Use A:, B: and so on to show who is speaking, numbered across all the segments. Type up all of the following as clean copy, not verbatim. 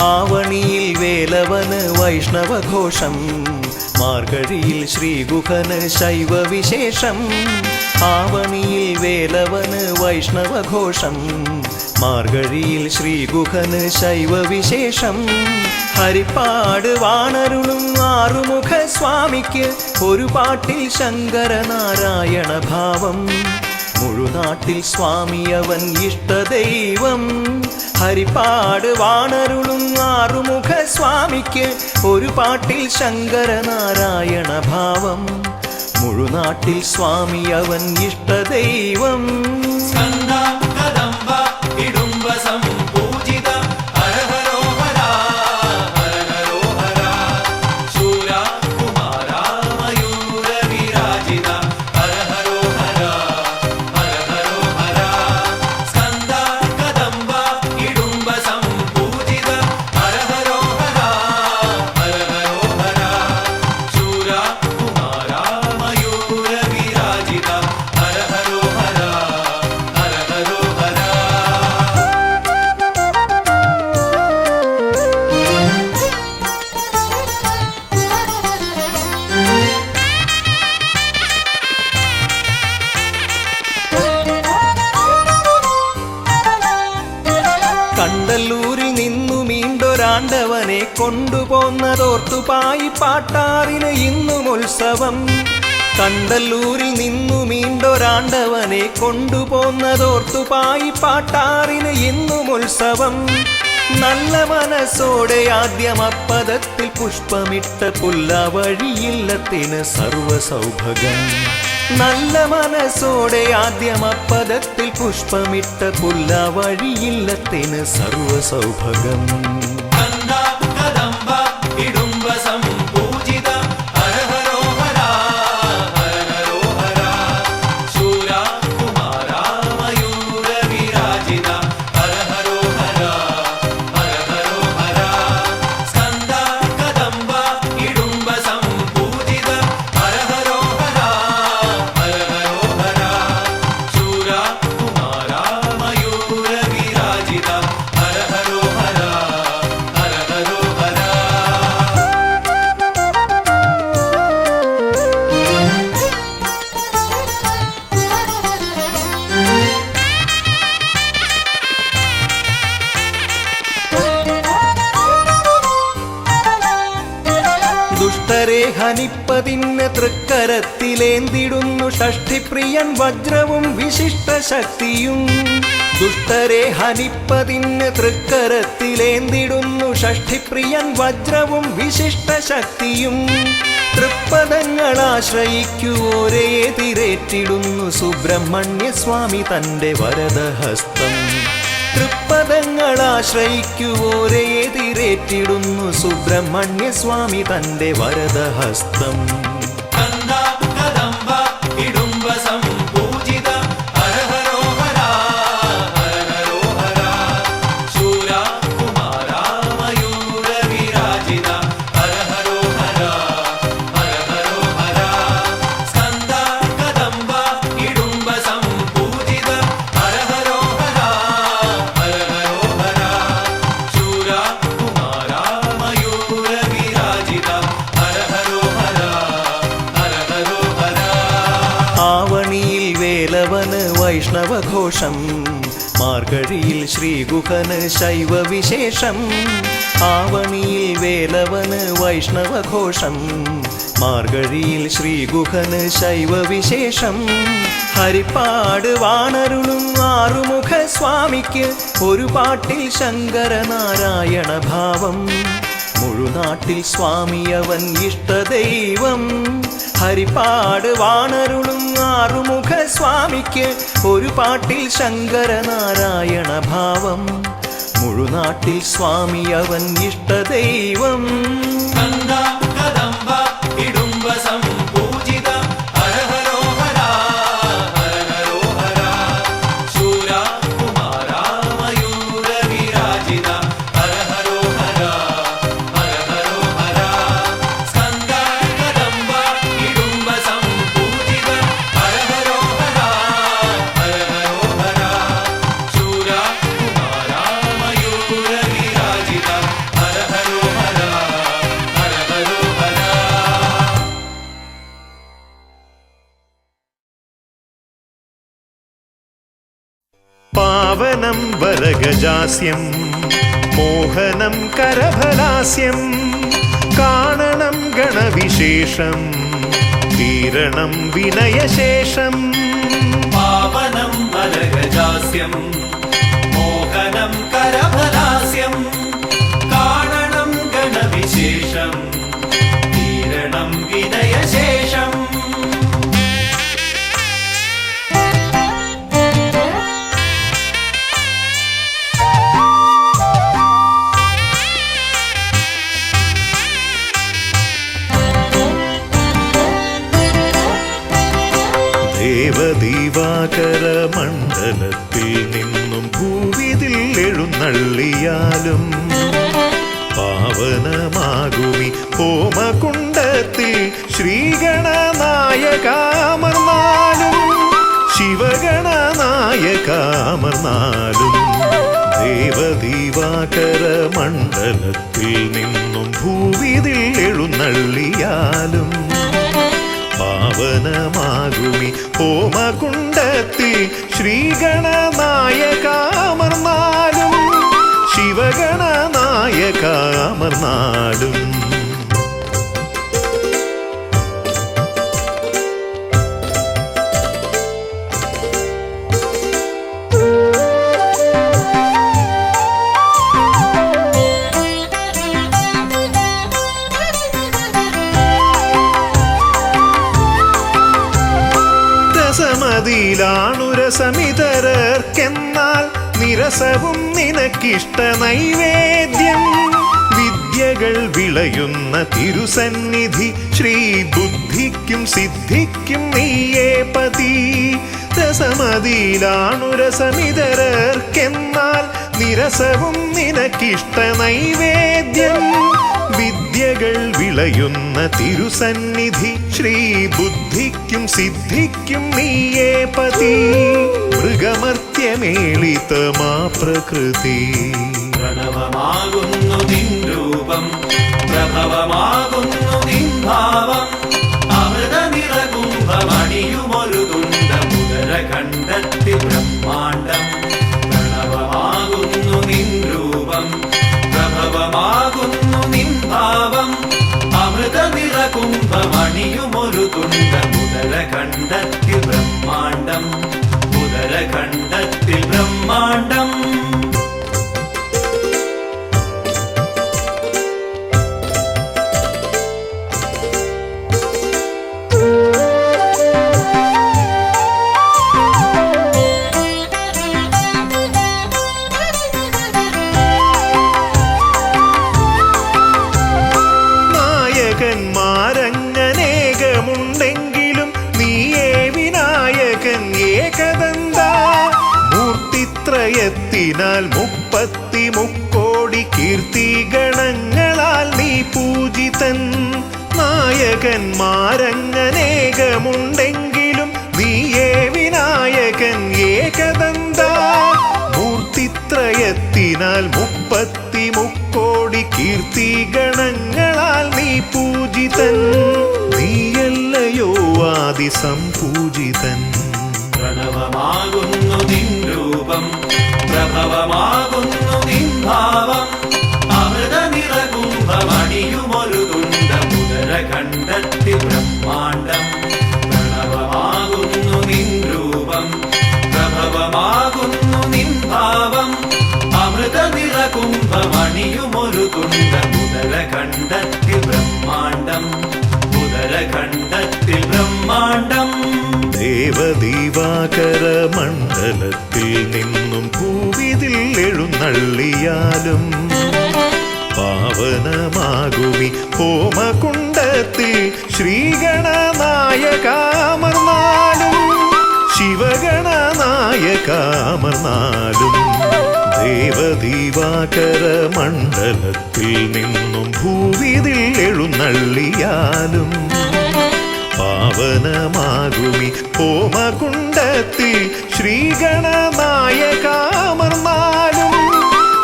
A: ആവണിയിൽ വേലവന് വൈഷ്ണവഘോഷം, മാർഗഴിയിൽ ശ്രീഗുഹന് ശൈവവിശേഷം. ആവണിയിൽ വേലവന് വൈഷ്ണവഘോഷം, മാർഗഴിയിൽ ശ്രീഗുഹന് ശൈവവിശേഷം. ഹരിപ്പാട് വാണരുളും ആറുമുഖ സ്വാമിക്ക് ഒരു പാട്ടിൽ ശങ്കരനാരായണ ഭാവം. മുഴുനാട്ടിൽ സ്വാമിയവൻ ഇഷ്ടദൈവം. ഹരിപ്പാട് വാണരുളും ആറുമുഖ സ്വാമിക്ക് ഒരു പാട്ടിൽ ശങ്കരനാരായണ ഭാവം. മുഴുനാട്ടിൽ സ്വാമിയവൻ ഇഷ്ടദൈവം. കണ്ടല്ലൂരിൽ നിന്നു മീണ്ടൊരാണ്ടവനെ കൊണ്ടുപോന്നതോർത്തുപായി പാട്ടാറിന് ഇന്നും ഉത്സവം. കണ്ടല്ലൂരിൽ നിന്നു മീണ്ടൊരാണ്ടവനെ കൊണ്ടുപോന്നതോർത്തുപായി പാട്ടാറിന് ഇന്നും ഉത്സവം. നല്ല മനസ്സോടെ ആദ്യമപ്പദത്തിൽ പുഷ്പമിട്ട പുല്ലാവഴിയില്ലത്തിന് സർവസൗഭഗം. നല്ല മനസ്സോടെ ആദ്യമപ്പദത്തിൽ പുഷ്പമിട്ട പുല്ലാവഴിയില്ലത്തിന് സർവസൗഭഗം. ദുഷ്ടരെ ഹനിപ്പതിന് തൃക്കരത്തിലേന്തിടുന്നു ഷഷ്ഠിപ്രിയൻ വജ്രവും വിശിഷ്ട ശക്തിയും. ദുഷ്ടരെ ഹനിപ്പതിന് തൃക്കരത്തിലേന്തിടുന്നു ഷഷ്ഠിപ്രിയൻ വജ്രവും വിശിഷ്ട ശക്തിയും. തൃപ്പദങ്ങളാശ്രയിക്കുവോരെ എതിരേറ്റിടുന്നു സുബ്രഹ്മണ്യസ്വാമി തന്റെ വരദഹസ്തം. തൃപ്പദങ്ങളാശ്രയിക്കുവോരെ എതിരേറ്റിടുന്നു സുബ്രഹ്മണ്യസ്വാമി തന്റെ വരദഹസ്തം. ആവണിയിൽ വേലവന് വൈഷ്ണവഘോഷം, മാർഗഴിയിൽ ശ്രീഗുഹന് ശൈവവിശേഷം. ആവണിയിൽ വേലവന് വൈഷ്ണവഘോഷം, മാർഗഴിയിൽ ശ്രീഗുഹന് ശൈവവിശേഷം. ഹരിപ്പാട് വാണരുളും ആറുമുഖ സ്വാമിക്ക് ഒരു പാട്ടിൽ ശങ്കരനാരായണ ഭാവം. മുഴുനാട്ടിൽ സ്വാമിയവൻ ഇഷ്ടദൈവം. ഹരിപ്പാട് വാണരുളും ആറുമുഖ സ്വാമിക്ക് ഒരു പാട്ടിൽ ശങ്കരനാരായണ ഭാവം. മുഴുനാട്ടിൽ സ്വാമിയവൻ ഇഷ്ടദൈവം. മലഗജാസ്യം മോഹനം കരഫലാസ്യം കാണണം ഗണവിശേഷം തീരണം വിനയശേഷം
B: പാവനം മലഗജാസ്യം മോഹനം കരഫലാസ്യം കാണണം ഗണവിശേഷം തീരണം വിനയശേഷം
A: ദേവദീവാകര മണ്ഡലത്തിൽ നിന്നും ഭൂവിതിൽ എഴുന്നള്ളിയാലും പാവനമാകുമി ഹോമകുണ്ടത്തിൽ ശ്രീഗണനായകാമർന്നാലും ശിവഗണനായകാമർന്നാലും ദേവദീവാകര മണ്ഡലത്തിൽ നിന്നും ഭൂവിതിൽ എഴുന്നള്ളിയാലും പാവനമാകുമി ഹോമകുണ്ടത്തിൽ ശ്രീഗണനായകാമർന്നാലും ശിവഗണനായകാമർന്നാലും രസമതിയിലാണുരസമിതരർക്കെന്നാൽ നിരസവും നിനക്കിഷ്ട നൈവേദ്യം വിദ്യകൾ വിളയുന്ന തിരുസന്നിധി ശ്രീബുദ്ധിക്കും സിദ്ധിക്കും നീയേ പതി രസമതിയിലാണുരസമിതരർക്കെന്നാൽ നിരസവും നിനക്കിഷ്ട നൈവേദ്യം വിദ്യകൾ വിളയുന്ന തിരുസന്നിധി ശ്രീബുദ്ധിക്കും സിദ്ധിക്കും നീയേ പതി മൃഗമർത്യമേളിതമാ പ്രകൃതി
B: പ്രണവമാകുന്നു നിൻ രൂപം പ്രഭവമാകുന്നു നിൻ ഭാവം അമൃത നിറകുംഭമണിയുമൊരു തുണ്ടമുദരഖണ്ഡത്തിൽ ബ്രഹ്മാണ്ഡം പ്രണവമാകുന്നു നിൻ രൂപം പ്രഭവമാകുന്നു നിൻ ഭാവം അമൃത നിറകുംഭമണിയുമൊരു തുണ്ടമുദരഖണ്ഡത്തിൽ ബ്രഹ്മാണ്ഡം ഉദരഖണ്ഡത്തിൽ ബ്രഹ്മാണ്ഡം
A: നായകന്മാരങ്ങനേകമുണ്ടെങ്കിലും നീയേ വിനായകൻ ഏകദന്ത മൂർത്തിത്രയത്തിനാൽ 33 കീർത്തി ഗണങ്ങളാൽ നീ പൂജിതൻ നായകന്മാരങ്ങനേകമുണ്ടെങ്കിലും നീയേ വിനായകൻ ഏകദന്ത മൂർത്തിത്രയത്തിനാൽ 33 കീർത്തി ഗണങ്ങളാൽ നീ പൂജിതൻ നീയല്ലയോ ആദിസംപൂജിതൻ
B: പ്രണവമാകുന്നു നിൻ രൂപം പ്രഭവമാകുന്നു നിൻ ഭാവം അമൃത നിറകുംഭമണിയുമൊരു തുണ്ടമുദരഖണ്ഡത്തിൽ ബ്രഹ്മാണ്ഡം പ്രണവമാകുന്നു നിൻ രൂപം പ്രഭവമാകുന്നു നിൻ ഭാവം അമൃത നിറകുംഭമണിയുമൊരു തുണ്ടമുദരഖണ്ഡത്തിൽ ബ്രഹ്മാണ്ഡം ഉദരഖണ്ഡത്തിൽ ബ്രഹ്മാണ്ഡം
A: ദേവദീവാകര മണ്ഡലത്തിൽ നിന്നും ഭൂവിതിൽ എഴുന്നള്ളിയാലും പാവനമാകുമി ഹോമകുണ്ടത്തിൽ ശ്രീഗണനായകാമർന്നാലും ശിവഗണനായകാമർന്നാലും ദേവദീവാകര മണ്ഡലത്തിൽ നിന്നും ഭൂവിതിൽ എഴുന്നള്ളിയാലും പാവനമാകുമി ഹോമകുണ്ടത്തിൽ ശ്രീഗണനായകാമർന്നാലും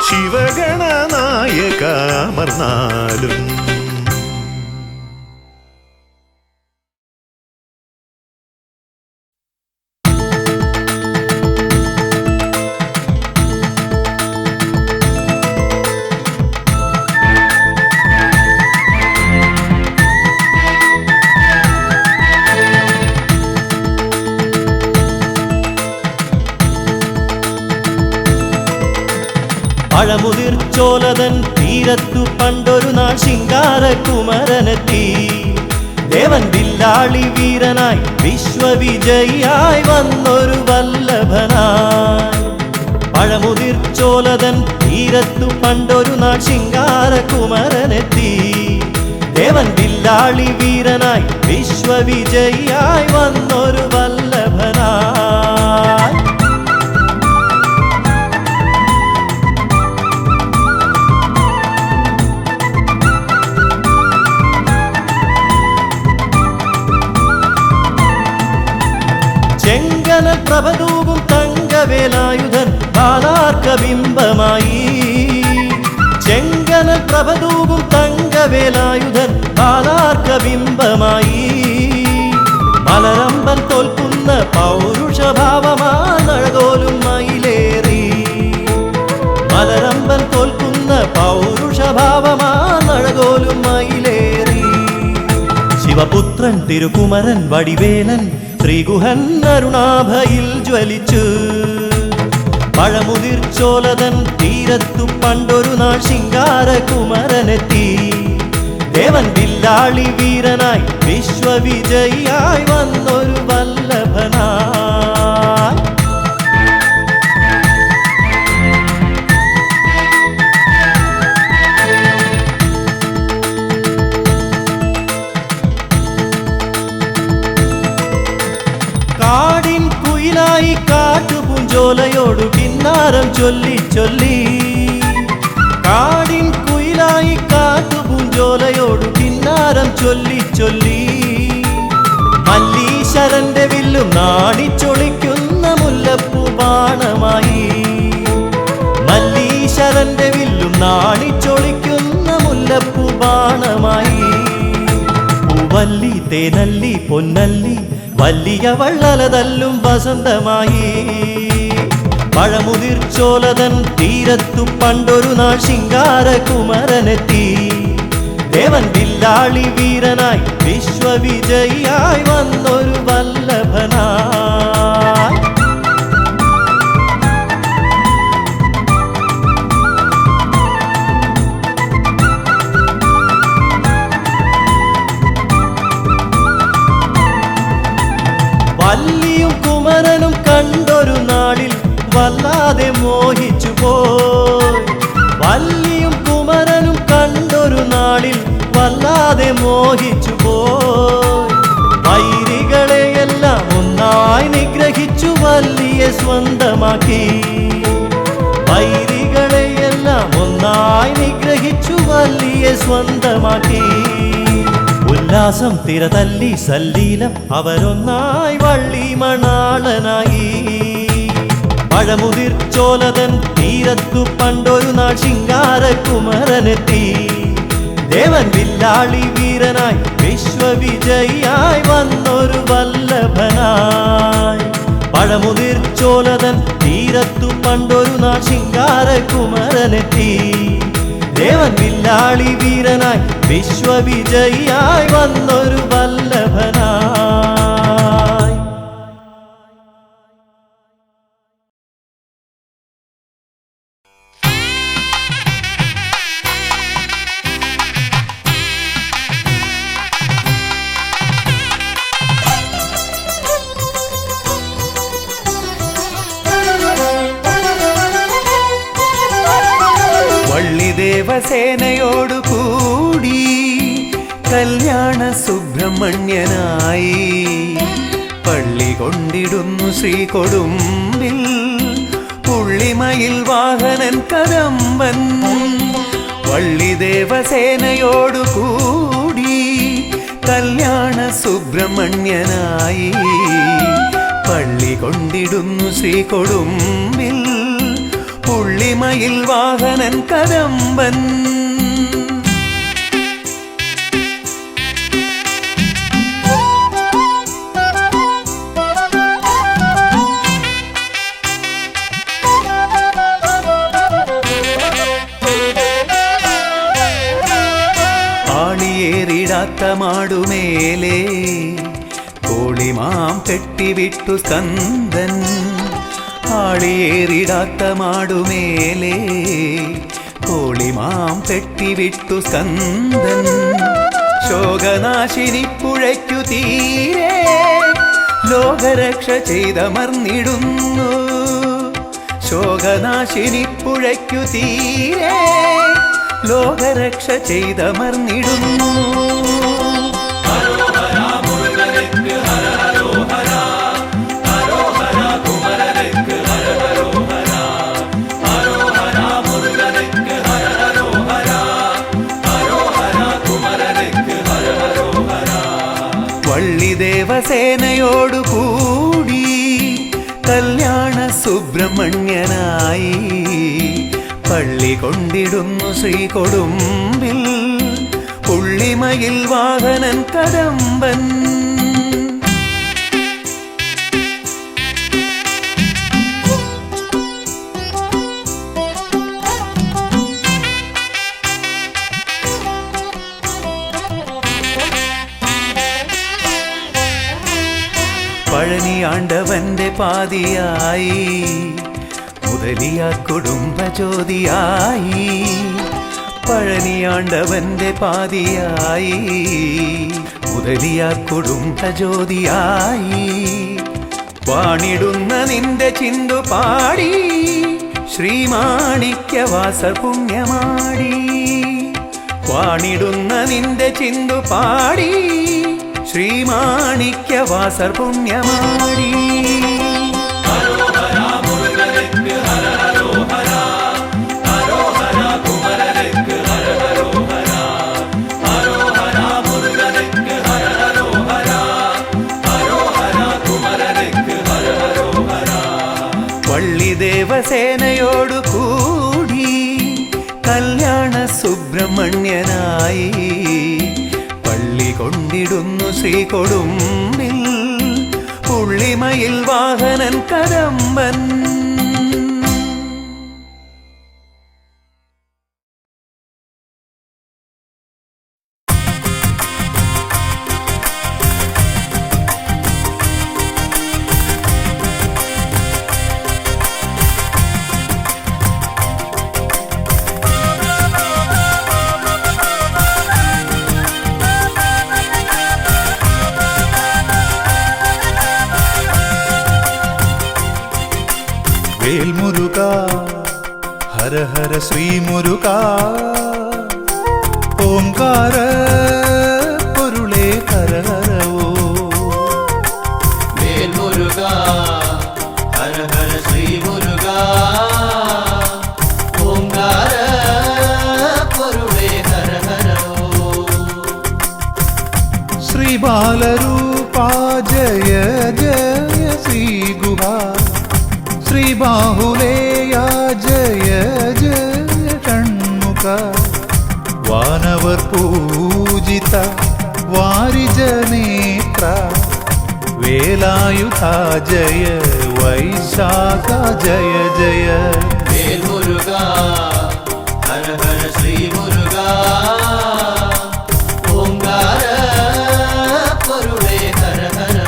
A: ശിവഗണനായകാമർന്നാലും
C: പഴമുതിർച്ചോലതൻ തീരത്തു പണ്ടൊരു നാൾ ശിങ്കാരകുമരനെത്തി. ദേവൻ വില്ലാളി വീരനായി വിശ്വവിജയിയായി വന്നൊരു വല്ലഭനായി. പഴമുതിർച്ചോലതൻ തീരത്തു പണ്ടൊരു നാൾ ശിങ്കാരകുമരനെത്തി. ദേവൻ വില്ലാളി വീരനായി വിശ്വവിജയിയായി വന്നൊരു വല്ലഭനായി. ചെങ്കനൽ പ്രഭതൂകും തങ്കവേലായുധൻ ബാലാർക്കബിംബമായി. ചെങ്കനൽ പ്രഭതൂകും തങ്കവേലായുധൻ ബാലാർക്കബിംബമായി. മലരമ്പൻ തോൽക്കുന്ന പൗരുഷഭാവമാനഴകോലും മയിലേറി. മലരമ്പൻ തോൽക്കുന്ന പൗരുഷഭാവമാനഴകോലും മയിലേറി. ശിവപുത്രൻ തിരുകുമരൻ വടിവേലൻ ശ്രീഗുഹൻ അരുണാഭയിൽ ജ്വലിച്ചു. പഴമുതിർച്ചോലതൻ തീരത്തു പണ്ടൊരു നാൾ ശിങ്കാരകുമരനെത്തി. ദേവൻ വില്ലാളി വീരനായി വിശ്വവിജയിയായി വന്നൊരു വല്ലഭനായി. കാടിൻ കുയിലായി കാട്ടുപൂഞ്ചോലയോടു കിന്നാരം ചൊല്ലി ചൊല്ലി. കാടിൻ കുയിലായി കാട്ടുപൂഞ്ചോലയോടു കിന്നാരം ചൊല്ലി ചൊല്ലി. മല്ലീശ്വരന്റെ വില്ലും നാണിച്ചൊളിക്കുന്ന മുല്ലപ്പൂ ബാണമായി. മല്ലീശ്വരന്റെ വില്ലും നാണിച്ചൊളിക്കുന്ന മുല്ലപ്പൂ ബാണമായി. പൂവല്ലി തേനല്ലി പൊന്നല്ലി വലിയ വള്ളലതല്ലും വസന്തമായി. പഴമുതിർച്ചോലതൻ തീരത്തു പണ്ടൊരു നാൾ ശിങ്കാരകുമരനെത്തി. ദേവൻ വില്ലാളി വീരനായി വിശ്വവിജയിയായി വന്നൊരു വല്ലഭനായി. വല്ലിയും കുമരനും കണ്ടൊരു നാളിൽ വല്ലാതെ മോഹിച്ചു പോയി. വല്ലിയും കുമരനും കണ്ടൊരു നാളിൽ വല്ലാതെ മോഹിച്ചു പോയി. വൈരികളെയെല്ലാം ഒന്നായി നിഗ്രഹിച്ചു വല്ലിയെ സ്വന്തമാക്കി. വൈരികളെയെല്ലാം ഒന്നായി നിഗ്രഹിച്ചു വല്ലിയെ സ്വന്തമാക്കി. ഉല്ലാസം തിരതല്ലി സല്ലീലം അവരൊന്നായി വള്ളി മണാളനായി. പഴമുതിർച്ചോലതൻ തീരത്തു പണ്ടൊരു നാൾ ശിങ്കാരകുമരനെത്തി. ദേവൻ വില്ലാളി വീരനായി വിശ്വവിജയിയായി വന്നൊരു വല്ലഭനായി. പഴമുതിർച്ചോലതൻ തീരത്തു പണ്ടൊരു നാൾ ശിങ്കാരകുമരനെത്തി. ദേവൻ വില്ലാളി വീരനായി വിശ്വവിജയിയായി വന്നൊരു വല്ലഭനായി.
A: ദേവസേനയോടു കൂടി കല്യാണ സുബ്രഹ്മണ്യനായി പള്ളി കൊണ്ടിടുന്നു ശ്രീകൊടുമ്പിൽ പുള്ളിമയിൽ വാഹനൻ കദംബൻ. വള്ളി ദേവസേനയോടു കൂടി കല്യാണ സുബ്രഹ്മണ്യനായി പള്ളി കൊണ്ടിടുന്നു ശ്രീകൊടുമ്പിൽ പുള്ളിമയിൽ വാഹനൻ കദംബൻ. ആണിയേറിടാത്ത മാടുമേലെ കോളിമാം കെട്ടിവിട്ടു സ്കന്ദൻ ആളിയേറിടാത്ത മാടുമേലേ കോളിമാം പെട്ടിവിട്ടു സ്കന്ദൻ ശോകനാശിനി പുഴയ്ക്കു തീരെ ലോകരക്ഷ ചെയ്തമർന്നിടുന്നു ശോകനാശിനി പുഴയ്ക്കു തീരെ ലോകരക്ഷ ചെയ്തമർന്നിടുന്നു വള്ളിദേവസേനയോടു കൂടി കല്യാണ സുബ്രഹ്മണ്യനായി പള്ളി കൊണ്ടിടുന്നു ശ്രീകൊടുമ്പിൽ പുള്ളിമയിൽ വാഹനൻ കദംബൻ പഴനിയാണ്ടവന്റെ പാതിയായി മുതലിയ കുടുംബജ്യോതിയായി പഴനിയാണ്ടവന്റെ പാതിയായി മുതലിയ കുടുംബജ്യോതിയായി വാണിടുന്ന നിന്റെ ചിന്തു പാടി ശ്രീമാണിക്യവാസ പുണ്യമാടി വാണിടുന്ന നിന്റെ ചിന്തു പാടി ശ്രീമാണിക്യവാസർ പുണ്യമാടി വള്ളിദേവസേനയോടു കൂടി കല്യാണ സുബ്രഹ്മണ്യനായി പള്ളി കൊണ്ടിടുന്നു ശ്രീകൊടുമ്പിൽ പുള്ളിമയിൽ വാഹനൻ കദംബൻ
D: വേൽമുരുകാ ഹര ഹര ശ്രീമുരുകാ ഓംകാര പൊരുളേ ഹര ഹരവോ
C: വേൽമുരുകാ ഹര ഹര ശ്രീമുരുകാ ഓംകാര പൊരുളേ ഹര ഹരോ
D: ശ്രീബാലരൂപാ ജയ ജയ ശ്രീഗുഹാ ശ്രീബാഹുലേയാ ജയ ജയ ഷൺമുഖ വാനവർ പൂജിത വാരിജനേത്ര വേലായുധ ജയ വൈശാഖ ജയ ജയ
C: വേൽമുരുകാ ഹര ഹര ശ്രീമുരുകാ ഓംകാര പൊരുളേ ഹര ഹരോ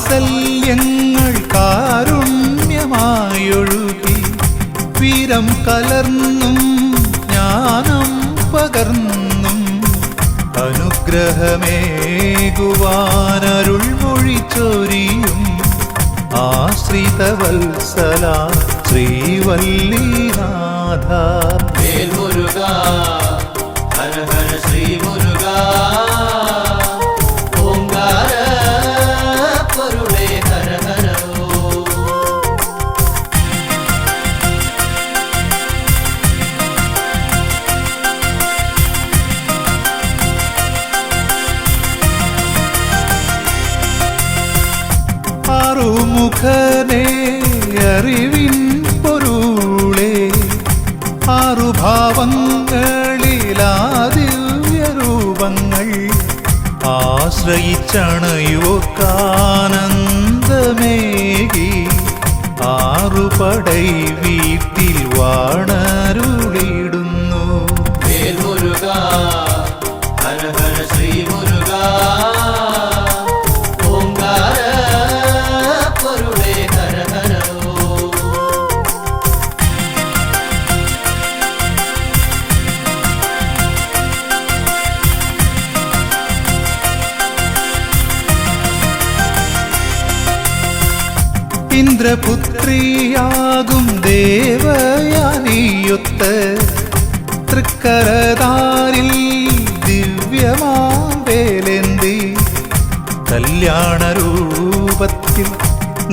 D: സ്നേഹവാത്സല്യങ്ങൾ കാരുണ്യമായൊഴുകി വീരം കലർന്നും ജ്ഞാനം പകർന്നും അനുഗ്രഹമേകുവാനരുൾ മൊഴിച്ചൊരിയും ആശ്രിതവത്സല ശ്രീവല്ലിനാഥ
C: വേൽമുരുകാ ഹര ഹര ശ്രീമുരുകാ ഓംകാര പൊരുളേ ഹര ഹരോ
D: ആറുമുഖനെ അറിവിൻ പൊരുളേ ആറുഭാവങ്ങളിലാ ദിവ്യരൂപങ്ങൾ ആശ്രയിച്ചണയോർക്കാനന്ദമേകി ആറുപടൈ വീട്ടിൽ വാണരുളിടുന്നു.
C: വേൽമുരുക ഹര ഹര ശ്രീ മുരുക ഓംകാര പൊരുളേ ഹര ഹര
D: ഇന്ദ്രപുത്രിയാകും ദേവയാനിയൊത്ത് തൃക്കരതാരിൽ ദിവ്യമാവേലേന്തി കല്യാണരൂപത്തിൽ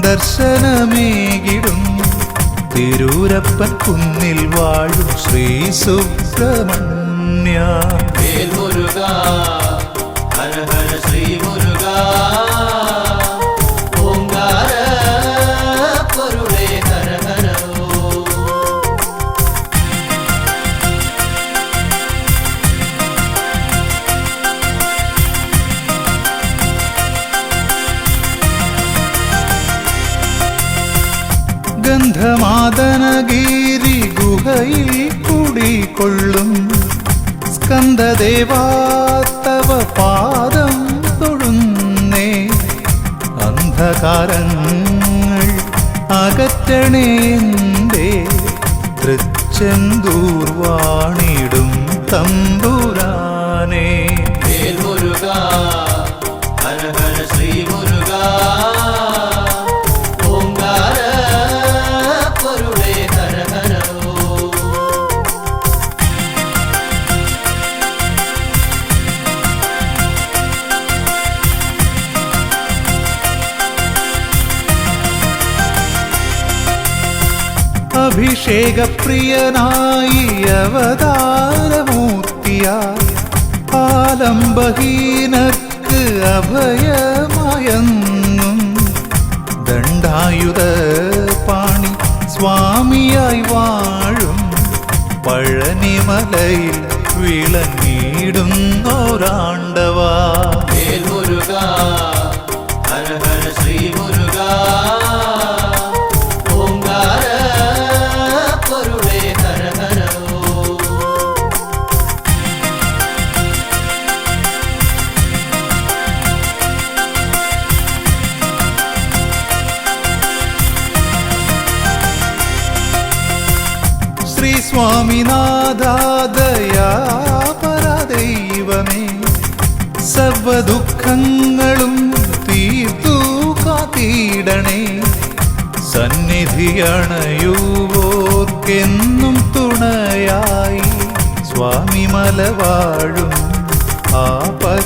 D: ദർശനമേകിടുന്നു തിരൂരപ്പൻ കുന്നിൽ വാഴും ശ്രീ സുബ്രഹ്മണ്യ.
C: വേൽമുരുക ഹര ഹര ശ്രീ മുരുക ഓംകാര പൊരുളേ ഹര ഹര
D: ഗന്ധമാദനഗിരി ഗുഹയിൽ കുടികൊള്ളും സ്കന്ദദേവാത്തവ പാദം തൊഴുന്നേ അന്ധകാരങ്ങൾ അകറ്റണേന്തേ തൃച്ചെന്തൂർ വാണിടും തമ്പുരാനേ.
C: വേൽമുരുക ഹര ഹര ശ്രീ മുരുക ഓംകാര പൊരുളേ ഹര ഹര
D: അഭിഷേകപ്രിയനായി അവതാരമൂർത്തിയായി ആലംബഹീനർക്ക് അഭയമായെന്നും ദണ്ഡായുധ പാണി സ്വാമിയായി വാഴും പഴനിമലയിൽ വിളങ്ങിടുന്നോരാണ്ടവാ.
C: വേൽമുരുക ഹര ഹര ശ്രീ മുരുക ഓംകാര പൊരുളേ ഹര ഹര
D: ശ്രീ സ്വാമിനാഥാദയാപരദൈവമേ സർവദുഃഖങ്ങളും തീർത്തു കാത്തിടണേ സന്നിധിയണയുവോർക്കെന്നും തുണയായി സ്വാമി മലവാഴും ആപത്പാദവനേ.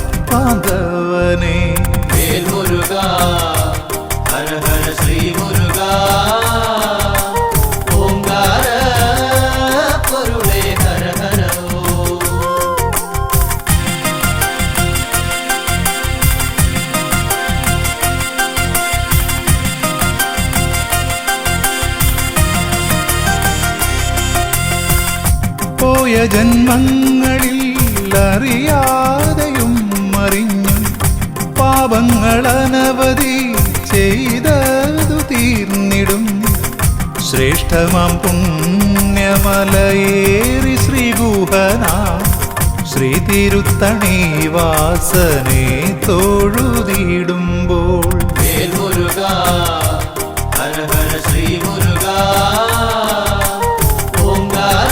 C: വേൽമുരുക ഹര ഹര ശ്രീ മുരുക ഓംകാര പൊരുളേ ഹര ഹര
D: പോയ ജന്മങ്ങളിൽ അറിയാതെയും അറിഞ്ഞും പാപങ്ങളനവധി ചെയ്തതു തീർന്നിടും ശ്രേഷ്ഠമാം പുണ്യമലയേറി ശ്രീഗുഹന ശ്രീ തിരുത്തണി വാസനെ തൊഴുതിടുമ്പോൾ.
C: വേൽമുരുക ഹര ഹര ശ്രീ മുരുക ഓംകാര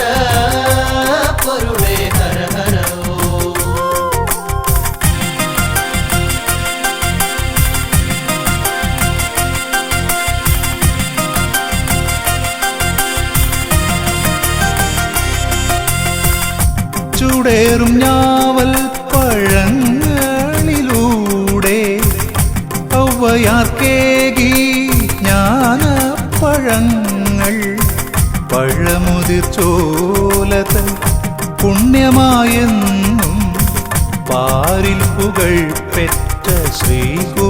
C: പൊരുളേ ഹര ഹര
D: ചൂടേറും ഞാവൽ പഴങ്ങളിലൂടെ ഔവയാർക്കേകി ജ്ഞാനപ്പഴങ്ങൾ പഴമുതിർ ചോലതൻ പുണ്യമായെന്നും പാരിൽ പുകൾ പെറ്റ ശ്രീകുമാരദേവ.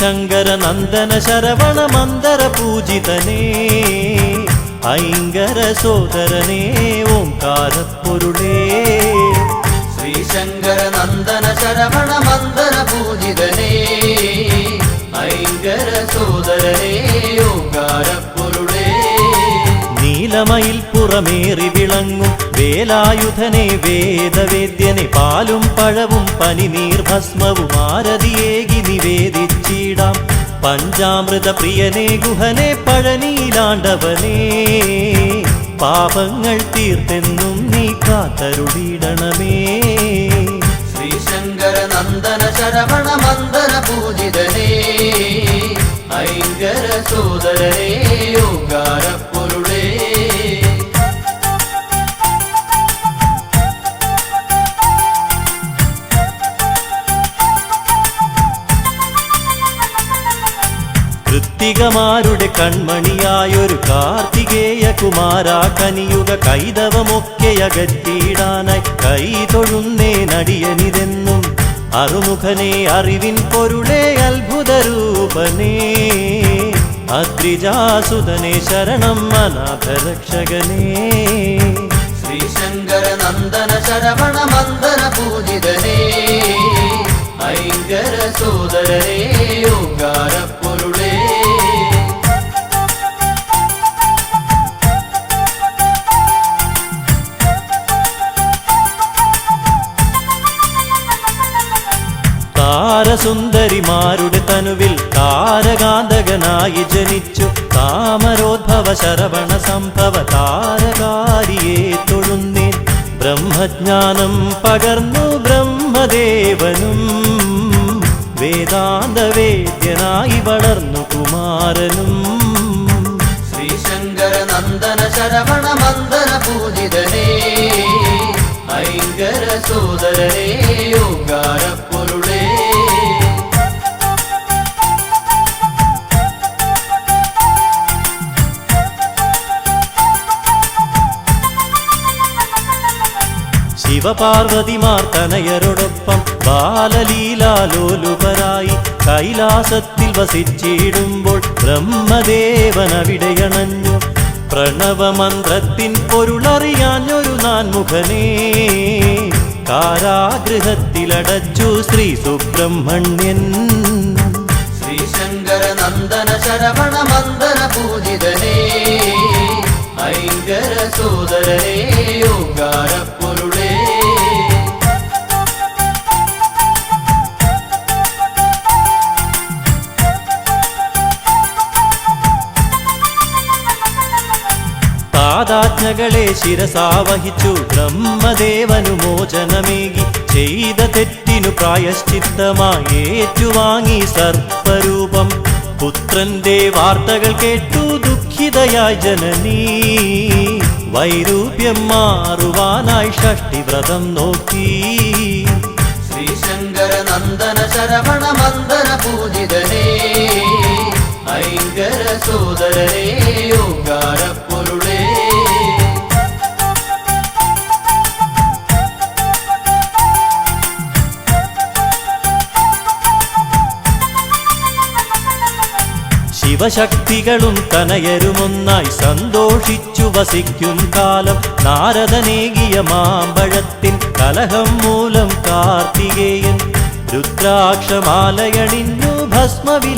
E: ശ്രീശങ്കര നന്ദന ശരവണ മന്ദര പൂജിതനേ ഐങ്കര സോദരനേ ഓംകാരപ്പൊരുളേ
C: ശ്രീശങ്കര നന്ദന ശരവണ മന്ദര പൂജിതനേ ഐങ്കര സോദരനേ ഓംകാരപ്പൊരുളേ
E: നീലമയിൽ പുറമേറി വിളങ്ങും വേലായുധനെ വേദവേദ്യനെ പാലും പഴവും പനിനീർ ഭസ്മവും ആരതിയേകി നിവേദിച്ചിടാം പഞ്ചാമൃത പ്രിയനെ ഗുഹനെ പഴനീലാണ്ടവനേ പാപങ്ങൾ തീർത്തെന്നും നീ കാത്തരുളിടണമേ
C: ശ്രീശങ്കര നന്ദന ശരവണ മന്ദര പൂജിതനേ ഐങ്കര സോദരനേ ഓംകാരപ്പൊരുളേ
E: കൃത്തികമാരുടെ കൺമണിയായൊരു കാർത്തികേയ കുമാര കനിയുക കൈതവമൊക്കെ അകറ്റിയിടാനായി കൈ തൊഴുന്നേ നടിയനിതെന്നും അറുമുഖനെ അറിവിൻ പൊരുളേ അത്ഭുതരൂപനേ അദ്രിജാസുതനെ ശരണം അനാഥരക്ഷകനേ
C: ശ്രീശങ്കര നന്ദന ശരവണ മന്ദര പൂജിതനേ ഐങ്കര സോദരനേ ഓംകാരപ്പൊരുളേ
E: താരസുന്ദരിമാരുടെ തനുവിൽ താരകാന്തകനായി ജനിച്ചു താമരോദ്ഭവ ശരവണ സംഭവ താരകാരിയെ തൊഴുന്നേൻ ബ്രഹ്മജ്ഞാനം പകർന്നു ബ്രഹ്മദേവനും വേദാന്തവേദ്യനായി വളർന്നു കുമാരനും
C: ശ്രീശങ്കര നന്ദന ശരവണ മന്ദര പൂജിതനേ ഐങ്കര സോദരനേ ഓംകാരപ്പൊരുളേ
E: ശിവപാർവതിമാർ തനയരോടൊപ്പം ബാലലീലാലോലുപരായി കൈലാസത്തിൽ വസിച്ചിടുമ്പോൾ ബ്രഹ്മദേവൻ അവിടെയണഞ്ഞു പ്രണവമന്ത്രത്തിൻ പൊരുളറിയാഞ്ഞൊരു നാൻമുഖനേ കാരാഗൃഹത്തിലടച്ചു ശ്രീ സുബ്രഹ്മണ്യൻ
C: ശ്രീശങ്കര നന്ദന ശരവണ മന്ദര പൂജിതനേ ഐങ്കര സോദരനേ ഓംകാരപ്പൊരുളേ
E: താതാജ്ഞകളെ ശിരസാവഹിച്ചു ബ്രഹ്മദേവനു മോചനമേകി ചെയ്ത തെറ്റിനു പ്രായശ്ചിത്തമായി ഏറ്റുവാങ്ങി സർപ്പരൂപം പുത്രന്റെ വാർത്തകൾ കേട്ടു ദുഃഖിതയായി ജനനീ വൈരൂപ്യം മാറുവാനായി ഷഷ്ടിവ്രതം നോക്കി
C: ശ്രീശങ്കര നന്ദന ശരവണ മന്ദര പൂജിതനേ ഐങ്കര സോദരനേ ഓംകാരപ്പൊരുളേ
E: ശിവശക്തികളും തനയരുമൊന്നായി സന്തോഷിച്ചു വസിക്കും കാലം നാരദനേകിയ മാമ്പഴത്തിൻ കലഹം മൂലം കാർത്തികേയൻ രുദ്രാക്ഷമാലയണിഞ്ഞു ഭസ്മവിലേപനായി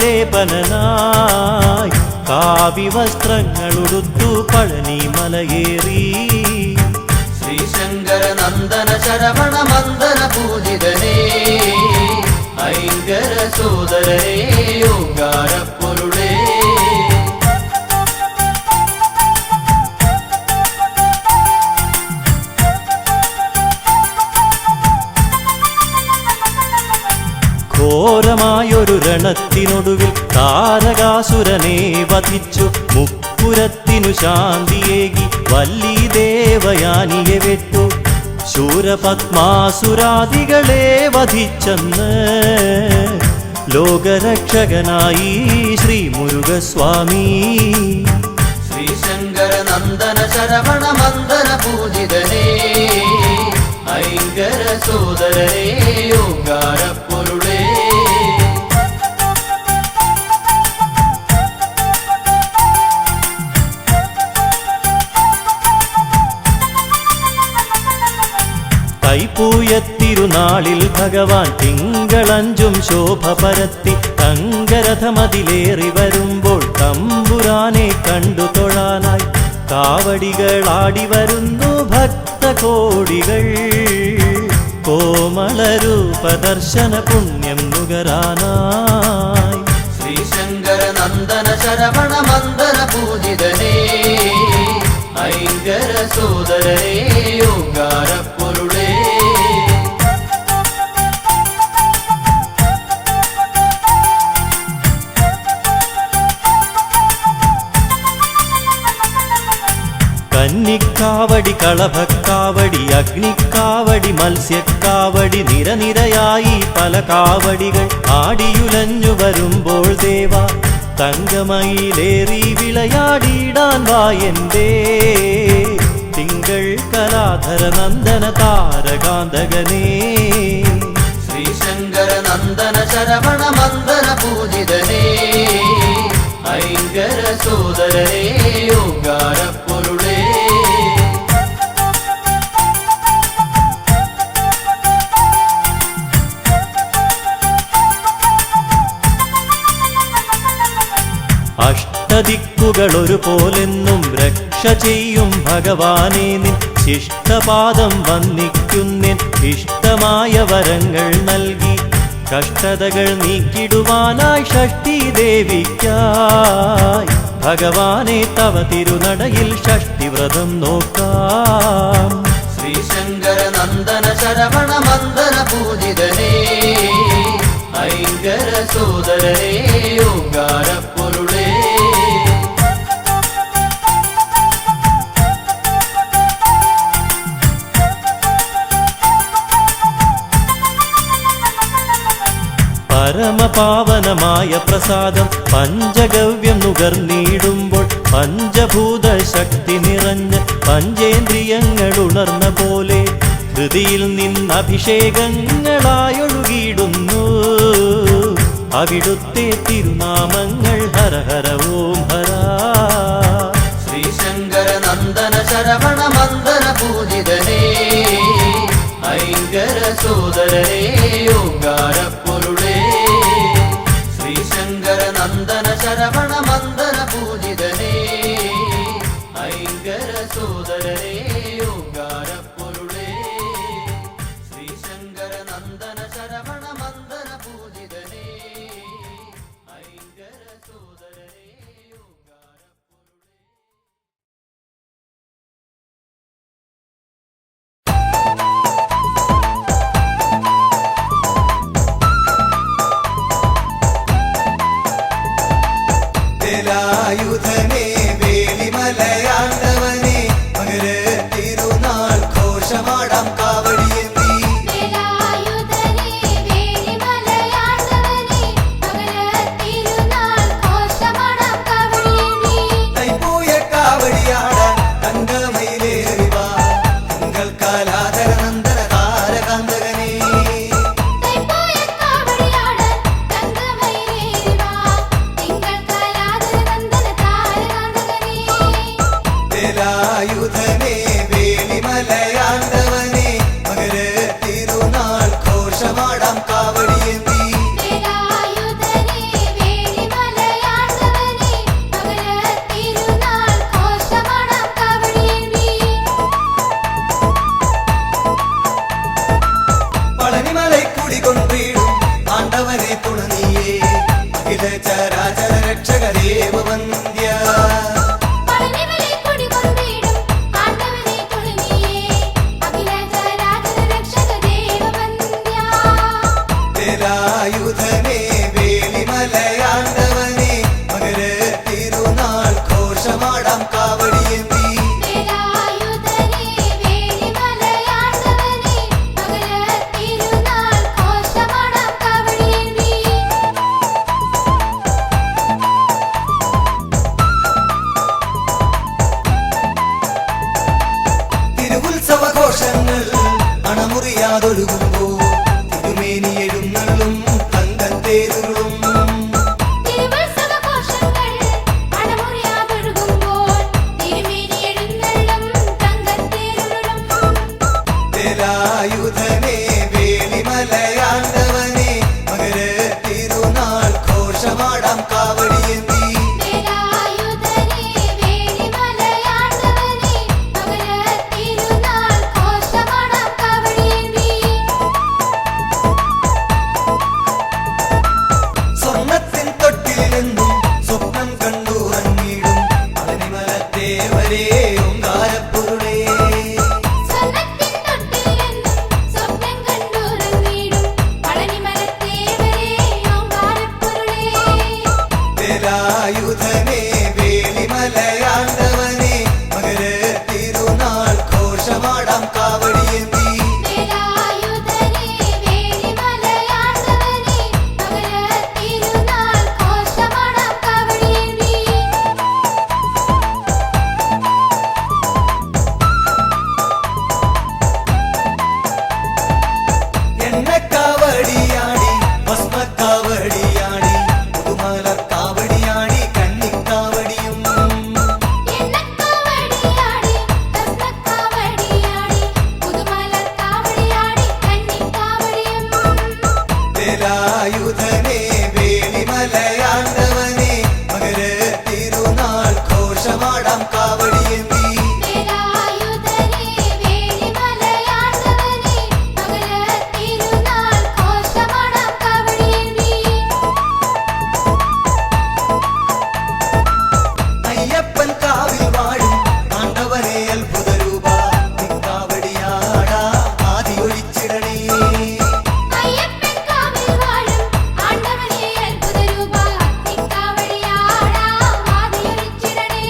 E: കാവ്യവസ്ത്രങ്ങളുടുത്തു പഴനി മലയേറി
C: ശ്രീശങ്കര നന്ദന ശരവണ മന്ദര പൂജിതനേ ഐങ്കര സോദരനേ ഓംകാരപ്പൊരുളേ
E: ഘോരമായൊരു രണത്തിനൊടുവിൽ താരകാസുരനെ വധിച്ചു മുപ്പുരത്തിനു ശാന്തിയേകി വല്ലി ദേവയാനിയെ വെട്ടു ശൂരപത്മാസുരാദികളെ വധിച്ചെന്ന് ലോകരക്ഷകനായി ശ്രീ മുരുകസ്വാമി
C: ശ്രീശങ്കര നന്ദന ശരവണ മന്ദര പൂജിതനേ ഐങ്കര സോദരനേ ഓംകാരപ്പൊരുളേ
E: തിരുനാളിൽ ഭഗവാൻ തിങ്കളഞ്ചും ശോഭ പരത്തി തങ്കരഥമതിലേറി വരുമ്പോൾ തമ്പുരാനെ കണ്ടു തൊഴാനായി കാവടികളാടി വരുന്നു ഭക്തകോടികൾ. കോമളരൂപദർശന പുണ്യം നുകരാനായി
C: ശ്രീശങ്കര നന്ദന ശരവണ മന്ദര പൂജിതനേ ഐങ്കര സോദരനേ ഓങ്കാര പൊരുളേ.
E: കന്നിക്കാവടി കളഭക്കാവടി അഗ്നിക്കാവടി മത്സ്യക്കാവടി നിരനിരയായി പല കാവടികൾ ആടിയുലഞ്ഞു വരുമ്പോൾ ദേവ തങ്കമയിലേറി വിളയാടിയിടാൻ വായന്തേ. തിങ്കൾ കലാധര നന്ദന താരകാന്തകനേ
C: ശ്രീശങ്കര നന്ദന ശരവണ മന്ദര പൂജിതനേ ഐങ്കര സോദരനേ ഓങ്കാര പൊരുളേ.
E: അഷ്ടദിക്കുകൾ ഒരുപോലെന്നും രക്ഷ ചെയ്യും ഭഗവാനെ നിൻ ശിഷ്ടപാദം വന്ദിക്കുന്നിൻ ഇഷ്ടമായ വരങ്ങൾ നൽകി കഷ്ടതകൾ നീക്കിടുവാനായി ഷഷ്ഠി ദേവിക്കായി ഭഗവാനെ തവ തിരുനടയിൽ ഷഷ്ഠിവ്രതം നോക്കാം.
C: ശ്രീശങ്കര നന്ദന ശരവണ മന്ദര പൂജിതനേ ഐങ്കര സോദരനേ ഓങ്കാര പൊരുളേ.
E: പരമപാവനമായ പ്രസാദം പഞ്ചഗവ്യം നുകർന്നിടുമ്പോൾ പഞ്ചഭൂത ശക്തി നിറഞ്ഞ് പഞ്ചേന്ദ്രിയങ്ങൾ ഉണർന്ന പോലെ ഹൃദിയിൽ നിന്നഭിഷേകങ്ങളായൊഴുകിയിടുന്നു അവിടുത്തെ തിരുനാമങ്ങൾ ഹര ഹര ഓം ഹര.
C: ശ്രീശങ്കര നന്ദന ശരവണ മന്ദര പൂജിതനേ ഐങ്കര സോദരനേ ഓങ്കാര പൊരുളേ. ശ്രീശങ്കര നന്ദന ശരവണ മന്ദര പൂജിതനേ ഐങ്കര സോദരനേ ഓങ്കാര പൊരുളേ. ശ്രീശങ്കര നന്ദന ശരവണ മന്ദര പൂജിതനേ ഐങ്കര സോദരനേ ഓങ്കാര പൊരുളേ.
A: വേലായുധനേ വേലിമലയാണ്ടവനേ മകര തിരുനാൾ ഘോഷമാടാം കാവടിയെത്തി.
F: വേലായുധനേ വേലിമലയാണ്ടവനേ മകരത്തിരുനാൾ ഘോഷമാടാം കാവടിയേന്തി.
A: തൈപ്പൂയ കാവടിയാടാൻ തങ്കമയിലേറി വാ തിങ്കൾ കലാധര നന്ദന താരകാന്തകനേ.
F: തൈപ്പൂയ കാവടിയാടാൻ തങ്കമയിലേറി വാ തിങ്കൾ കലാധര നന്ദന താരകാന്തകനേ.
A: വേലായുധനേ വേലിമലയാണ്ടവനേ മകര തിരുനാൾ ഘോഷമാടാം കാവടിയെത്തി.
F: വേലായുധനേ വേലിമലയാണ്ടവനേ മകരത്തിരുനാൾ ഘോഷമാടാം കാവടിയേന്തി.
A: പളനിമലൈ കുടികൊണ്ടിടും ആണ്ടവനെ തുണനീയേ അഖില ചരാചര രക്ഷകദേവ വന്ദ്യ.
F: പളനിമലൈ കുടികൊണ്ടിടും ആണ്ടവനെ തുണനിയേ അഖില ചരാചര രക്ഷക ദേവവന്ദ്യാ.
A: വേലായുധനേ വേലിമലയാണ്ടവനേ മകര തിരുനാൾ ഘോഷമാടാം കാവടിയെത്തി.
F: വേലായുധനേ വേലിമലയാണ്ടവനേ മകരത്തിരുനാൾ ഘോഷമാടാം കാവടിയേന്തി.
A: കാവടിയേന്തി
F: വേലായുധനേ വേലിമലയാണ്ടവനേ മകരത്തിരുനാൾ ഘോഷമാടാം കാവടിയേന്തി
A: സ്വർണത്തിൻ തൊട്ടിൽ നിന്നും സ്വപ്നം കണ്ടുറങ്ങിടും പളനിമലത്തേവരേ ഓങ്കാരപ്പൊരുളേ
F: സ്വർണ്ണത്തിൻ തൊട്ടിൽ നിന്നും സ്വപ്നം കണ്ടുറങ്ങിടും പളനിമലത്തേവരേ ഓങ്കാരപ്പൊരുളേ
A: വേലായുധനേ വേലിമലയാണ്ടവനേ മകരത്തിരുനാൾ ഘോഷമാടാം കാവടിയേന്തി
F: വേലായുധനേ വേലിമലയാണ്ടവനേ മകരത്തിരുനാൾ ഘോഷമാടാം കാവടിയേന്തി
A: എണ്ണക്കാവടിയാടി ഭസ്മക്കാവടിയാടി പുതുമലക്കാവടിയാടി കന്നിക്കാവടിയും
F: എണ്ണക്കാവടിയാടി ഭസ്മക്കാവടിയാടി പുതുമലക്കാവടിയാടി കന്നിക്കാവടിയും
A: വേലായുധനേ വേലിമലയാണ്ടവനേ മകരത്തിരുനാൾ ഘോഷമാടാം കാവടിയേന്തി
F: വേലായുധനേ വേലിമലയാണ്ടവനേ മകരത്തിരുനാൾ ഘോഷമാടാം കാവടിയേന്തി
A: അയ്യപ്പൻ കാവിൽ വാഴും ആണ്ടവനേ അത്ഭുതരൂപ നിക്കാവടിയാടാ ആദിയൊഴിച്ചിടണേ
F: അയ്യപ്പൻ കാവിൽ വാഴും ആണ്ടവനേ അത്ഭുതരൂപ നിക്കാവടിയാടാം ആദിയൊഴിച്ചിടണേ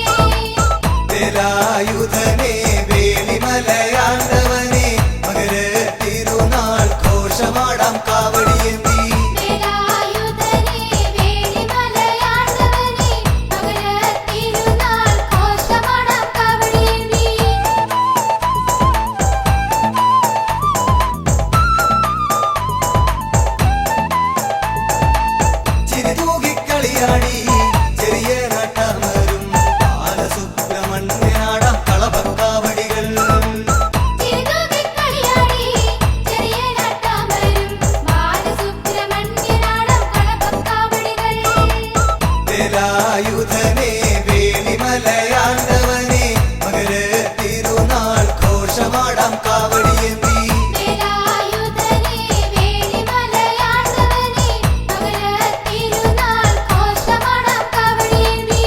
A: വേലായുധനേ വേലിമലയാണ്ടവനേ മകരത്തിരുനാൾ ഘോഷമാടാം കാവടിയേന്തി
F: വേലായുധനേ വേലിമലയാണ്ടവനേ മകരത്തിരുനാൾ ഘോഷമാടാം കാവടിയേന്തി
A: ചിരിതൂകിക്കളിയാടി ചെറിയ നട്ടമരും ബാലസുബ്രഹ്മണ്യനാടാം കളഭക്കാവടികൾ
F: തിരുതൂക്കിക്കളിയാടി ചെറിയ നട്ടാമരും ബാലസുബ്രഹ്മണ്യനാടാം കളഭക്കാവടികൾ
A: വേലായുധനേ വേലിമലയാണ്ടവനേ മകരത്തിരുനാൾ ഘോഷമാടാം കാവടിയേന്തി
F: വേലായുധനേ വേലിമലയാണ്ടവനേ മകരത്തിരുനാൾ ഘോഷമാടാം കാവടിയേന്തി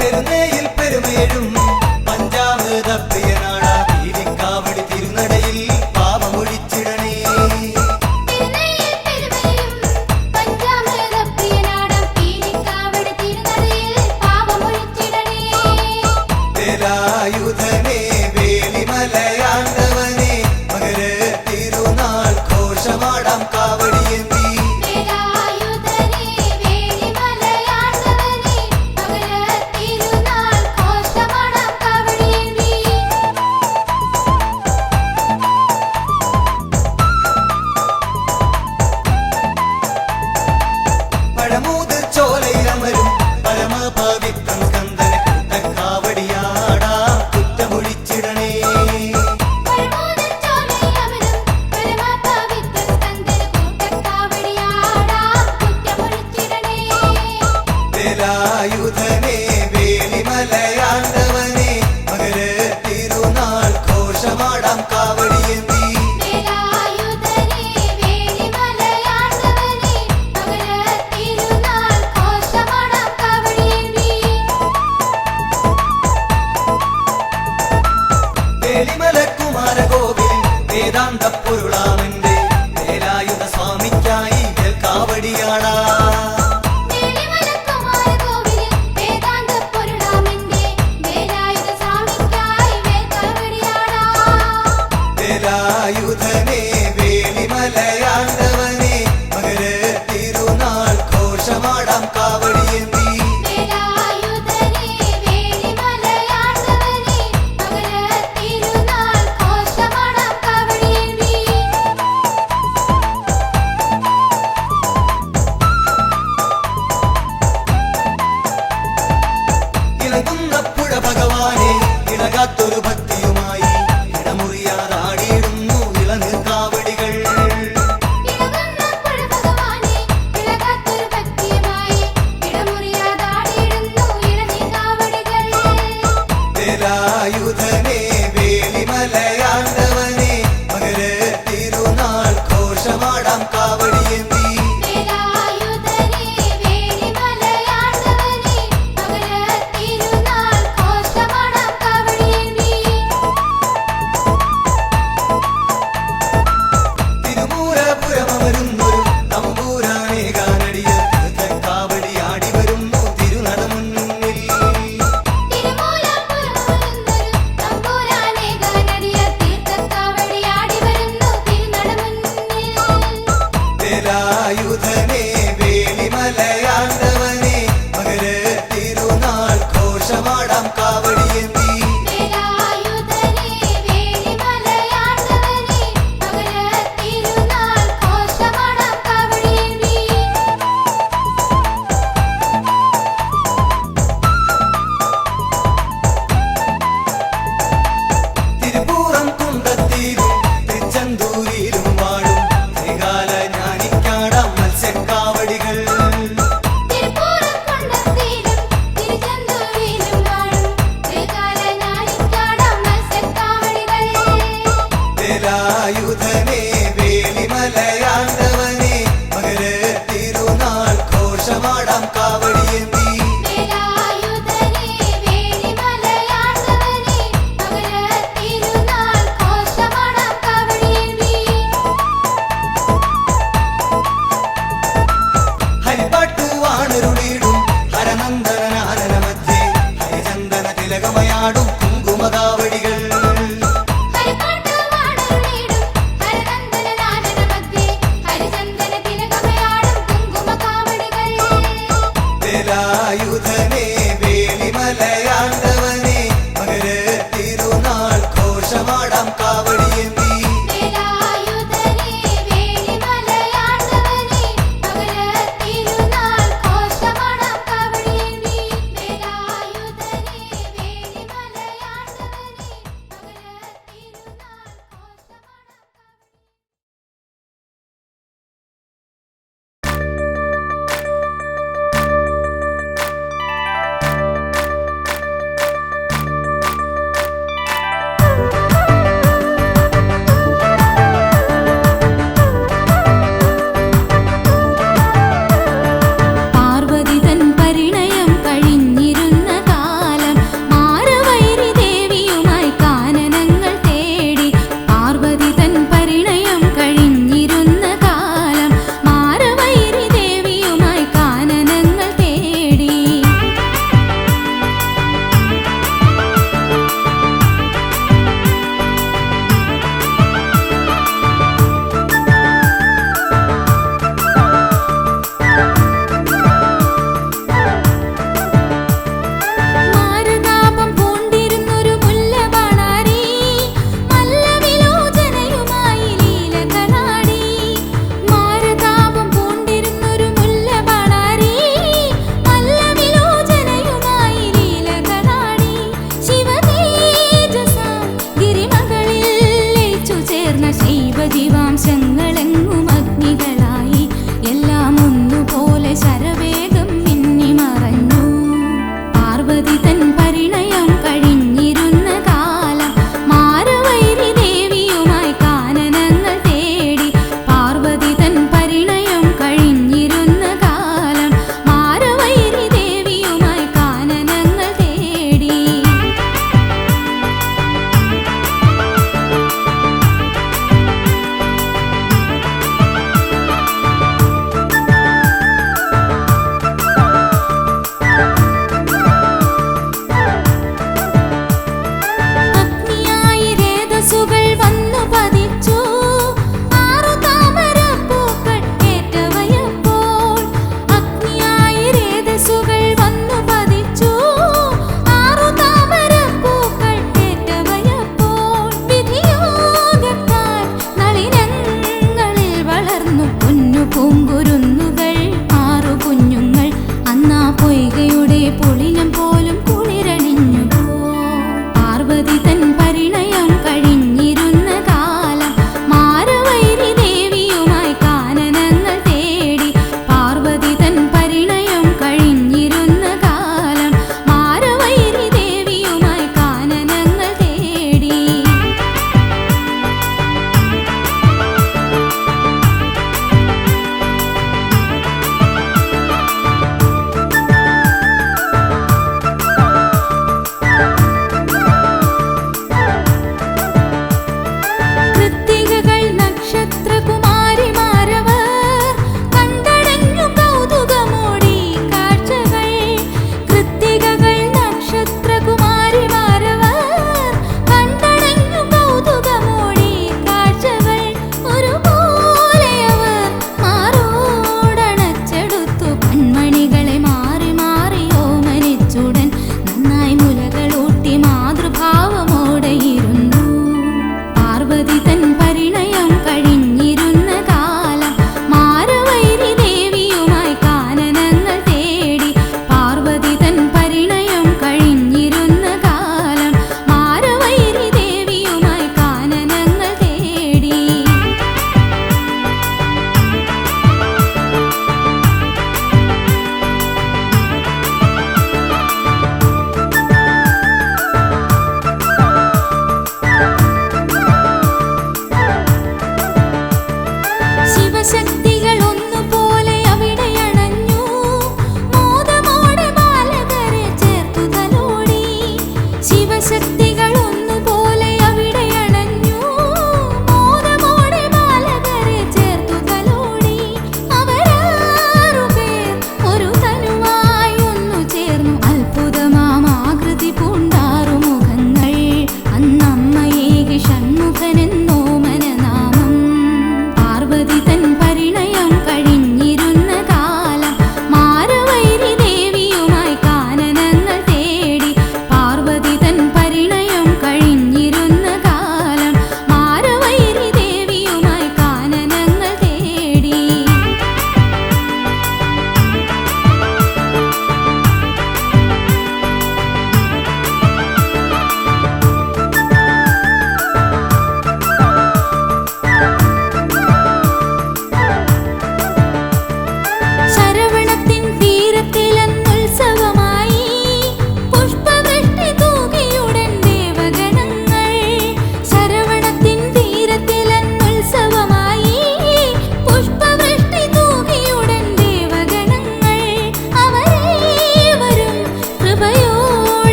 A: പെരുന്നയിൽ പെരുമേഴും പഞ്ചാമൃത പ്രിയനാടാ പീലിക്കാവടി തിരുനടയിൽ പാപമൊഴിച്ചിടണേ
F: തിരുനയിൽ പെരുമയും പഞ്ചാമൃത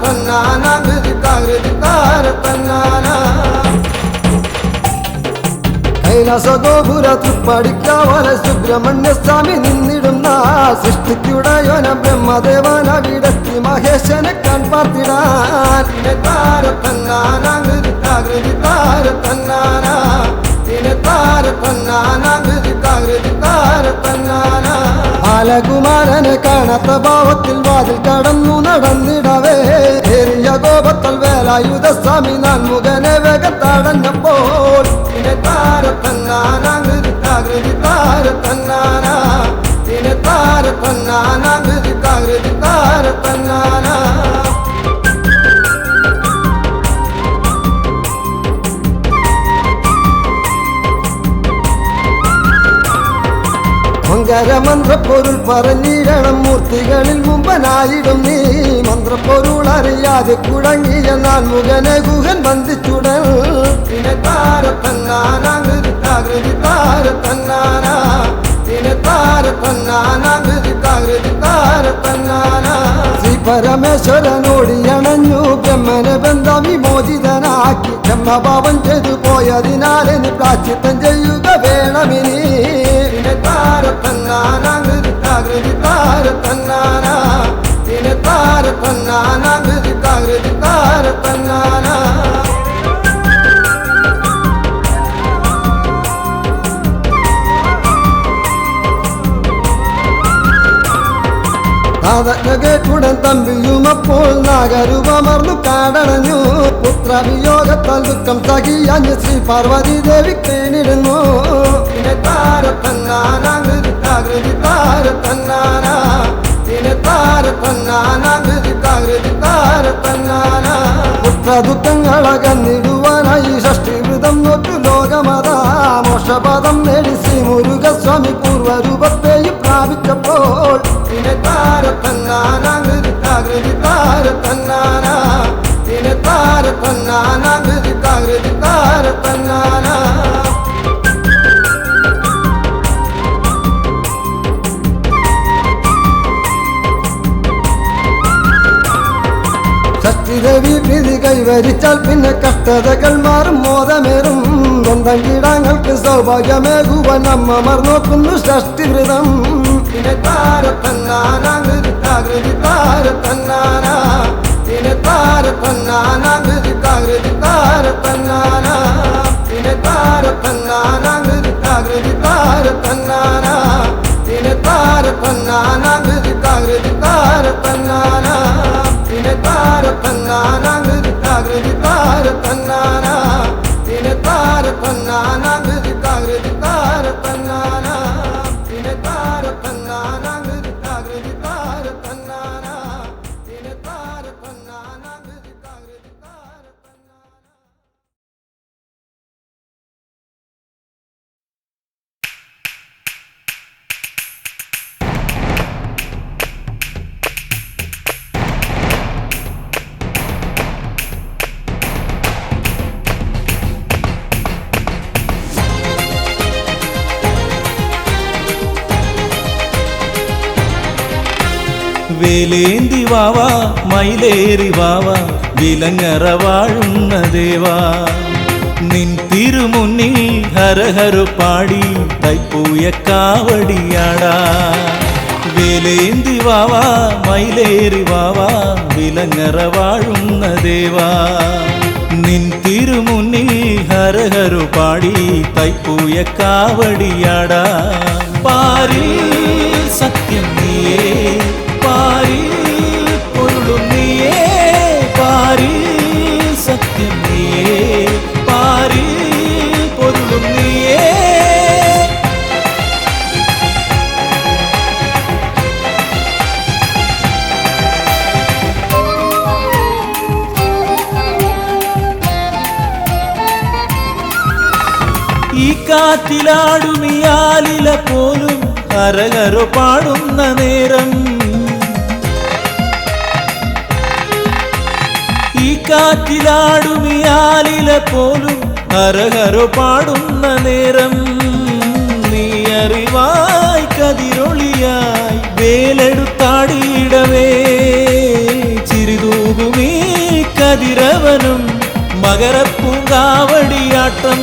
C: തന്നാന ഗൃതിത്താകൃതി താര തന്നാന കൈലാസ ഗോപുര തൃപ്പടിക്കാവല സുബ്രഹ്മണ്യ സ്വാമി നിന്നിടുന്ന സൃഷ്ടിക്കുടയോന ബ്രഹ്മദേവന വിടത്തി മഹേശനെ കൺപാർത്തിടാൻ താര തന്നാന ഗൃതിത്താകൃതി താര തന്നാന താര തന്നാന ഗൃതിത്താകൃതി താര തന്നാന ബാലകുമാരനെ കാണാത്ത ഭാവത്തിൽ വാതിൽ കടന്നു നടന്നിടവേ ഏറിയ കോപത്തൽ വേലായുധ സ്വാമി നാൻമുഖനെ വേഗത്തടഞ്ഞപ്പോൾ താര തന്നാന ഗൃതിത്താകൃതി താര തന്നാന താര തന്നാന ഗൃതിത്താകൃതി താര തന്നാന മന്ത്രപ്പൊരുൾ പറഞ്ഞിടണം മൂർത്തികളിൽ മുമ്പനായിടും നീ മന്ത്രപ്പൊരുൾ അറിയാതെ കുഴങ്ങിയ നാൻമുഖനെ ഗുഹൻ ബന്ധിച്ചുടൽ താര തന്നാന ഗൃതിത്താകൃതി താര തന്നാന താര തന്നാന ഗൃതിത്താകൃതി താര തന്നാന ശ്രീ പരമേശ്വരനോടിയണഞ്ഞു ബ്രഹ്മനെ ബന്ധം വിമോചിതനാക്കി ബ്രഹ്മഭാവം ചെയ്തു പോയതിനാലെന്ന് പ്രാശ്ചിത്തം ചെയ്യുക വേണമിനി താര തന്നാന ഗൃതിത്താകൃതി താര തന്നാന താര തന്നാന ഗൃതിത്താകൃതി താര തന്നാന കേട്ടുടൻ തമ്പിയുമപ്പോൾ നാഗരൂപമർന്നു കാടണഞ്ഞു പുത്രവിയോഗത്താൽ ദുഃഖം സഹിയഞ്ഞ് ശ്രീ പാർവതി ദേവി കേണിടുന്നു താര തന്നാന ഗൃതിത്താകൃതി താര തന്നാന താര തന്നാന ഗൃതിത്താകൃതി താര തന്നാന പുത്രദുഃഖങ്ങളകന്നിടുവാനായി ഷഷ്ടിവൃതം നോറ്റു ലോകമതാ മോക്ഷപദം നേടി ശ്രീ മുരുകസ്വാമി പൂർവരൂപത്തെയും പ്രാപിച്ചപ്പോൾ താര തന്നാന ഗൃതിത്താകൃതി താര തന്നാന താര തന്നാന ഗൃതിത്താകൃതി താര തന്നാന ഷഷ്ടിദേവി പ്രീതി കൈവരിച്ചാൽ പിന്നെ കഷ്ടതകൾ മാറും മോദമേറും സ്വന്തം കീടങ്ങൾക്ക് സൗഭാഗ്യമേകുവാൻ അമ്മമാർ നോക്കുന്നു ഷഷ്ടിവൃതം താര തന്നാന ഗൃതിത്താകൃതി താര തന്നാന താര തന്നാന ഗൃതിത്താകൃതി താര തന്നാന താര തന്നാന ഗൃതിത്താകൃതി താര തന്നാന താര തന്നാന ഗൃതിത്താകൃതി താര തന്നാന താര തന്നാന ഗൃതിത്താകൃതി താര തന്നാന താര തന്നാന ഗൃതിത്താകൃതി താര തന്നാന താര തന്നാന ഗൃതിത്താകൃതി താര തന്നാന താര തന്നാന ഗൃതിത്താകൃതി താര തന്നാന
E: വേലേന്തി വാവാ മയിലേറി വാവാ വിലങ്ങറ വാഴുന്ന ദേവാ നിൻ തിരുമുന്നിൽ ഹരഹര പാടി തൈപ്പൂയ കാവടിയാടാ വേലേന്തി വാവാ മയിലേറി വാവാ വിലങ്ങറ വാഴുന്ന ദേവാ നിൻ തിരുമുന്നിൽ ഹരഹര പാടി തൈപ്പൂയ കാവടിയാടാ പാരിൽ സത്യം നീയേ പാരിൽ പൊരുളും നീയേ പാരിൽ സത്യം നീയേ പാരിൽ പൊരുളും നീയേ ഈ കാറ്റിലാടുമിയാലില പോലും ഹരഹര പാടുന്ന നേരം ഈ കാറ്റിലാടുമിയാലില പോലും ഹരഹര പാടുന്ന നേരം നീ അറിവായി കതിരൊളിയായി വേലെടുത്താടിയിടവേ ചിരിതൂകുമീ ആട്ടം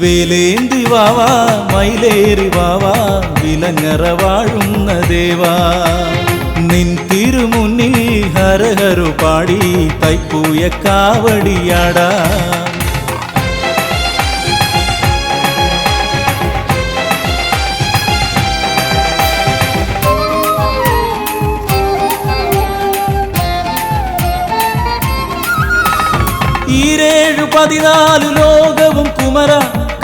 E: വേലേന്തി വാവാ മയിലേറി വാവാ വിലങ്ങറ വാഴുന്ന ദേവാ നിൻ തിരുമുന്നിൽ ഹരഹരു പാടി തൈപ്പൂയ കാവടിയാടാ ഈരേഴു 14 ലോകവും കുമര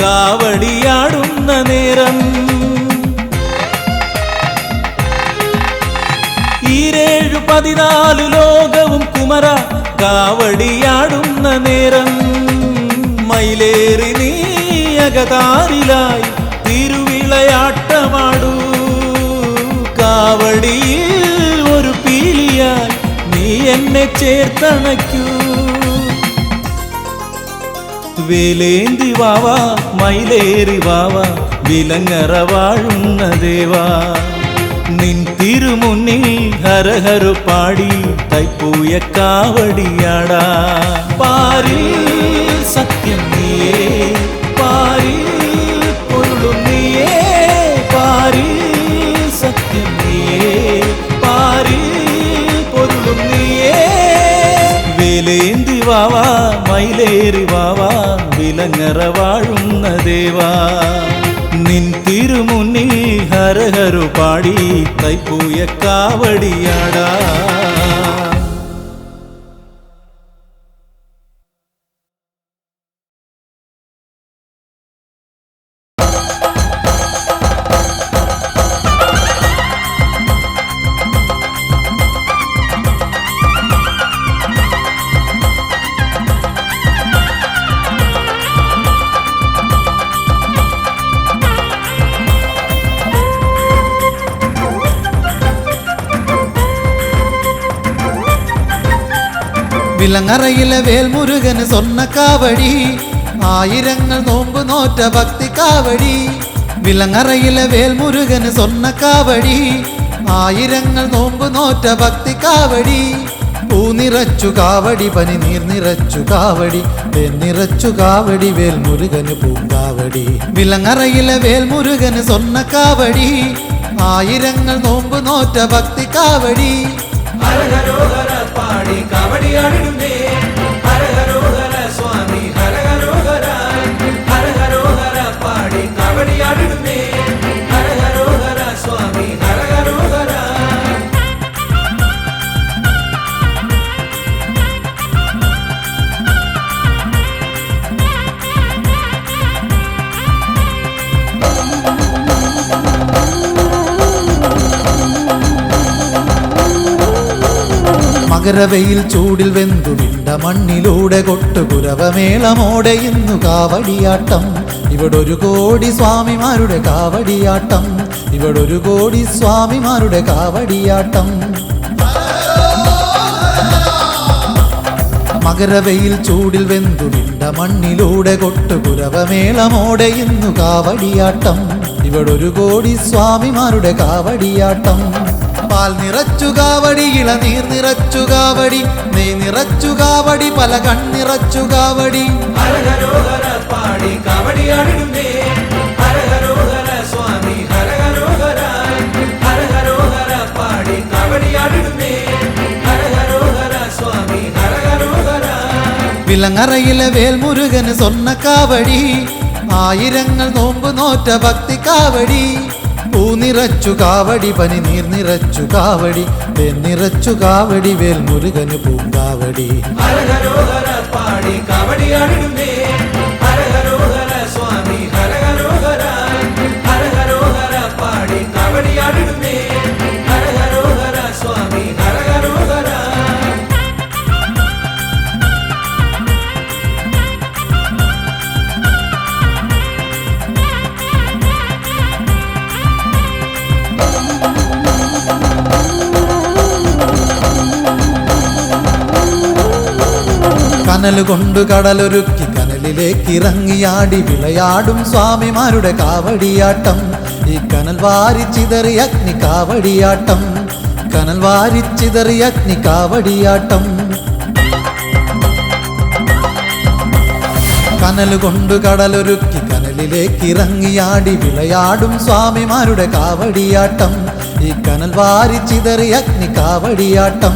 E: കാവടിയാടുന്ന നേരം ഈരേഴു 14 ലോകവും കുമര കാവടിയാടുന്ന നേരം മയിലേറി നീ അകതാരിലായി തിരുവിളയാട്ടമാടൂ കാവടിയിൽ ഒരു പീലിയായി നീ എന്നെ ചേർത്തണയ്ക്കൂ വേലേന്തി വാവാ മയിലേറി വാവാ വിലങ്ങറ വാഴുന്ന ദേവാ നിൻ തിരുമുന്നിൽ ഹരഹരു പാടി തൈപ്പൂയ കാവടിയാടാ പാരിൽ സത്യം നീയേ പാരിൽ പൊരുളും നീയേ പാരിൽ സത്യം നീയേ പാരിൽ പൊരുളും നീയേ വേലേന്തി വാവാ മയിലേറി വാവാ വിലങ്ങറ വാഴുന്ന ദേവാ നിൻ തിരുമുന്നിൽ ഹരഹരു പാടി തൈപ്പൂയ കാവടിയാടാ
C: വിലങ്ങറയിലെ വേൽമുരുകന് സ്വർണ്ണ കാവടി ആയിരങ്ങൾ നോമ്പ് നോറ്റ ഭക്തി കാവടി വിലങ്ങറയിലെ വേൽമുരുകന് സ്വർണ്ണ കാവടി ആയിരങ്ങൾ നോമ്പ് നോറ്റ ഭക്തി കാവടി പൂ നിറച്ചു കാവടി പനി നീർ നിറച്ചു കാവടി തേൻ നിറച്ചു കാവടി വേൽമുരുകന് പൂങ്കാവടി വിലങ്ങറയിലെ വേൽമുരുകന് സ്വർണ്ണ കാവടി ആയിരങ്ങൾ നോമ്പ് നോറ്റ ഭക്തി കാവടി
B: ഹരഹരോഹര പാടി കാവടിയാടിടുന്നേ ഹരഹരോഹര സ്വാമി ഹരഹരോഹര ഹരഹരോഹര പാടി കാവടിയാടിടുന്നേ ഹരഹരോഹര സ്വാമി ഹരഹരോഹര
C: മകരവെയിൽ ചൂടിൽ വെന്തുവിണ്ട മണ്ണിലൂടെ കൊട്ടുകുരവമേളമോടെ ഇന്നു കാവടിയാട്ടം ഇവിടൊരു കോടി സ്വാമിമാരുടെ കാവടിയാട്ടം ഇവിടൊരു കോടി സ്വാമിമാരുടെ കാവടിയാട്ടം മകരവെയിൽ ചൂടിൽ വെന്തുവിണ്ട മണ്ണിലൂടെ കൊട്ടുകുരവമേളമോടെ ഇന്നു കാവടിയാട്ടം ഇവിടൊരു കോടി സ്വാമിമാരുടെ കാവടിയാട്ടം പാൽ നിറച്ചു കാവടി ഇളനീർ നിറച്ചു കാവടി നെയ് നിറച്ചു കാവടി പല കണ്ണിറച്ചു കാവടി
B: ഹരഹരോഹര പാടി കാവടിയാടിടുന്നേ ഹരഹരോഹര സ്വാമി ഹരഹരോഹര ഹരഹരോഹര പാടി കാവടിയാടിടുന്നേ ഹരഹരോഹര സ്വാമി ഹരഹരോഹര
C: വിലങ്ങറയിലെ വേൽമുരുകന് സ്വർണ്ണ കാവടി ആയിരങ്ങൾ നോമ്പ് നോറ്റ ഭക്തി കാവടി പൂ നിറച്ചു കാവടി പനി നീർ നിറച്ചു കാവടി തേൻ നിറച്ചു കാവടി വേൽമുരുകന് പൂങ്കാവടി
B: ഹരഹരോഹര പാടി കാവടിയാടിടുന്നേ ഹരഹരോഹര സ്വാമി ഹരഹരോഹര ഹരഹരോഹര പാടി കാവടിയാടിടുന്നേ ഹരഹരോഹര സ്വാമി ഹരഹരോഹര
C: കനലുകൊണ്ടു കടലൊരുക്കി കനലിലേക്ക് ഇറങ്ങിയാടി വിളയാടും സ്വാമിമാരുടെ കാവടിയാട്ടം ഈ കനൽ വാരിച്ചിതറി അഗ്നി കാവടിയാട്ടം കനൽ വാരിച്ചിതറി അഗ്നി കാവടിയാട്ടം
G: കനൽ കൊണ്ട് കടലൊരുക്കി കനലിലേക്ക് ഇറങ്ങിയാടി വിളയാടും സ്വാമിമാരുടെ കാവടിയാട്ടം ഈ കനൽ വാരി ചിതറി അഗ്നി കാവടിയാട്ടം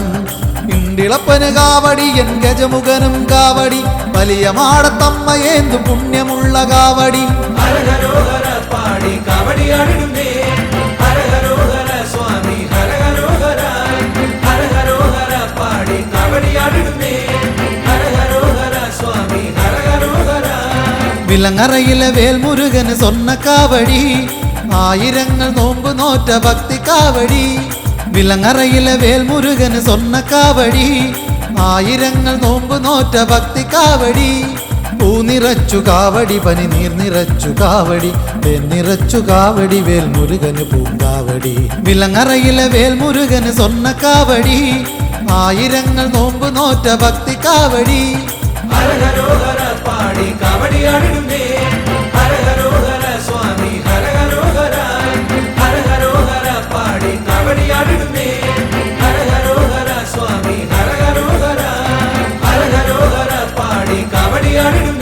G: ഇണ്ടിളപ്പന് കാവടി എൻ ഗജമുഖനും കാവടി വലിയ മാടത്തമ്മയേന്തു പുണ്യമുള്ള കാവടി
B: ഹരഹരോഹര പാടി കാവടിയാടിടുന്നേ ഹരഹരോഹര സ്വാമി ഹരഹരോഹര ഹരഹരോഹര പാടി കാവടിയാടിടുന്നേ ഹരഹരോഹര സ്വാമി ഹരഹരോഹര
G: വിലങ്ങറയിലെ വേൽമുരുകന് സ്വർണ്ണ കാവടി ആയിരങ്ങൾ നോമ്പ് നോറ്റ ഭക്തി കാവടി വിലങ്ങറയിലെ വേൽമുരുകന് സ്വർണ്ണ കാവടി ആയിരങ്ങൾ നോമ്പ് നോറ്റ ഭക്തി കാവടി പൂ നിറച്ചു കാവടി പനി നീർ നിറച്ചു കാവടി തേൻ നിറച്ചു കാവടി വേൽമുരുകന് പൂങ്കാവടി വിലങ്ങറയിലെ വേൽമുരുകന് സ്വർണ്ണ കാവടി ആയിരങ്ങൾ നോമ്പ് നോറ്റ ഭക്തി കാവടി
B: ഹരഹരോഹര പാടി കാവടിയാടിടുന്നേ ഹരഹരോഹര സ്വാമി ഹരഹരോഹര ഹരഹരോഹര പാടി കാവടിയാടിടുന്നേ ഹരഹരോഹര സ്വാമി ഹരഹരോഹര ഹരഹരോഹര പാടി കാവടിയാടിടുന്നേ